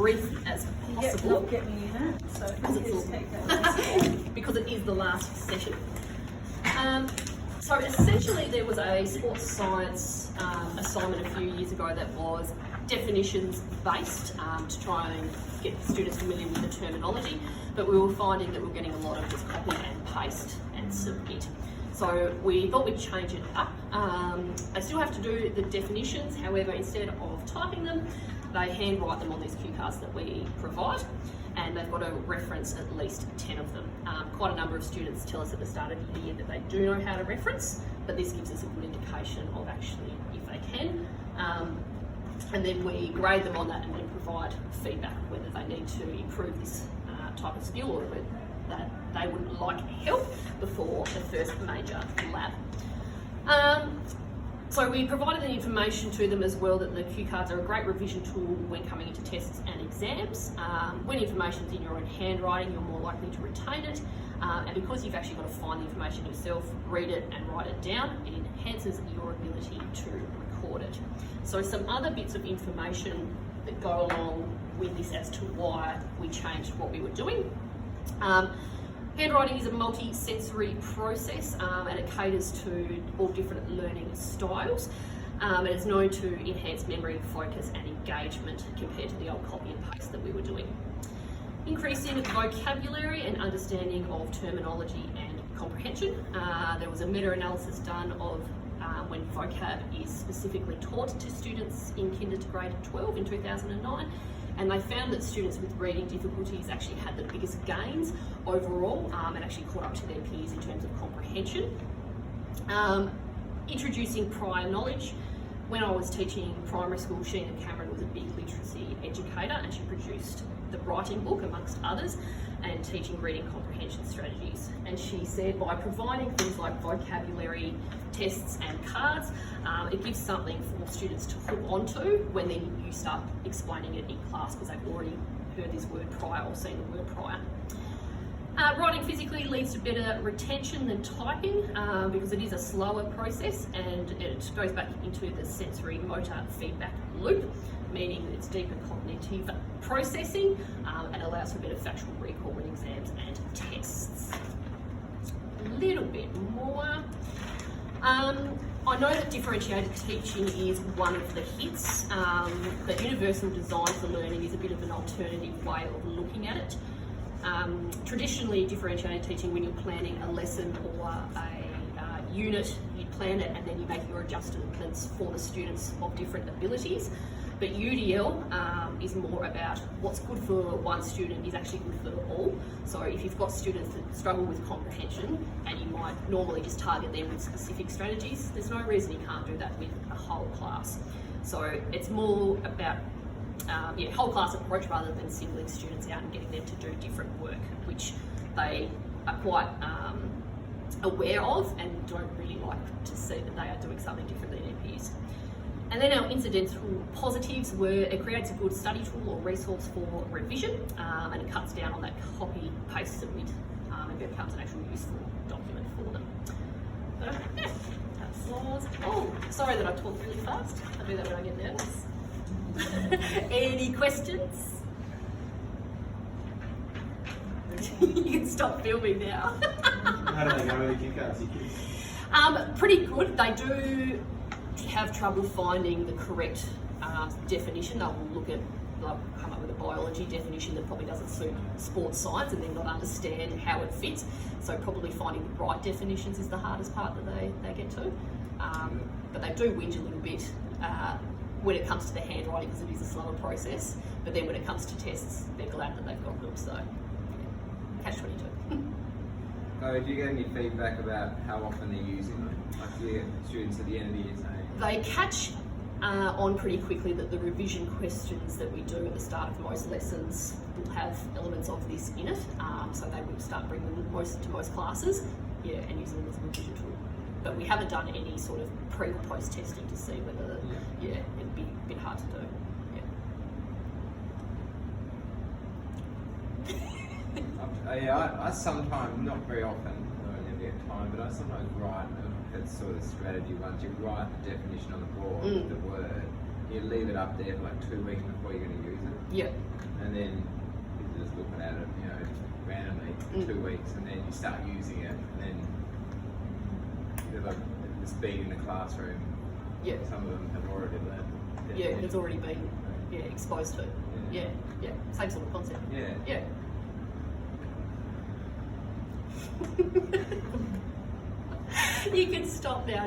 brief as possible. Get me in it. So because it is the last session. So essentially there was a sports science assignment a few years ago that was definitions based to try and get students familiar with the terminology, but we were finding that we were getting a lot of just copy and paste and submit. So we thought we'd change it up. They still have to do the definitions, however, instead of typing them, they handwrite them on these cue cards that we provide, and they've got to reference at least 10 of them. Quite a number of students tell us at the start of the year that they do know how to reference, but this gives us a good indication of actually if they can. And then we grade them on that and then provide feedback whether they need to improve this type of skill or whether that they would like help before the first major lab. So we provided the information to them as well that the cue cards are a great revision tool when coming into tests and exams. When information's in your own handwriting, you're more likely to retain it. And because you've actually got to find the information yourself, read it and write it down, it enhances your ability to record it. So some other bits of information that go along with this as to why we changed what we were doing. Handwriting is a multi-sensory process and it caters to all different learning styles. And it's known to enhance memory, focus and engagement compared to the old copy and paste that we were doing. Increasing vocabulary and understanding of terminology and comprehension. There was a meta-analysis done of when vocab is specifically taught to students in kinder to grade 12 in 2009. And they found that students with reading difficulties actually had the biggest gains overall and actually caught up to their peers in terms of comprehension. Introducing prior knowledge. When I was teaching primary school, Sheena Cameron was a big literacy educator and she produced the writing book amongst others and teaching reading comprehension strategies. And she said by providing things like vocabulary tests and cards, it gives something for students to hook onto when then you start explaining it in class because they've already heard this word prior or seen the word prior. Writing physically leads to better retention than typing because it is a slower process and it goes back into the sensory motor feedback loop, meaning it's deeper cognitive processing and allows for better factual recall in exams and tests. A little bit more. I know that differentiated teaching is one of the hits, but universal design for learning is a bit of an alternative way of looking at it. Traditionally, differentiated teaching, when you're planning a lesson or a unit, you plan it and then you make your adjustments for the students of different abilities. But UDL is more about what's good for one student is actually good for all. So if you've got students that struggle with comprehension and you might normally just target them with specific strategies, there's no reason you can't do that with a whole class. So it's more about whole class approach rather than singling students out and getting them to do different work, which they are quite aware of and don't really like to see that they are doing something differently than their peers. And then our incidental positives were it creates a good study tool or resource for revision and it cuts down on that copy, paste, submit and becomes an actual useful document for them. So yeah, that's laws. Oh, sorry that I talk really fast. I do that when I get nervous. Any questions? You can stop filming now. How do they go with the cue cards? Pretty good. They do have trouble finding the correct definition. They'll come up with a biology definition that probably doesn't suit sports science and then not understand how it fits. So probably finding the right definitions is the hardest part that they get to. But they do whinge a little bit when it comes to the handwriting because it is a slower process. But then when it comes to tests, they're glad that they've got them. So catch-22. So do you get any feedback about how often they're using them? Like your students at the end of the year saying? They catch on pretty quickly that the revision questions that we do at the start of most lessons will have elements of this in it. So they will start bringing them to most classes, and using them as a revision tool. But we haven't done any sort of pre or post testing to see whether, it'd be a bit hard to do. I sometimes, not very often, I don't never get time, but I sometimes write a sort of strategy once. You write the definition on the board, the word, you leave it up there for like 2 weeks before you're going to use it. Yeah. and then you're just looking at it, you know, randomly for 2 weeks, and then you start using it, and then you're like the speed in the classroom. Yeah. Some of them have already learned. Yeah, it's already been exposed to. Yeah. Same sort of concept. Yeah. You can stop now.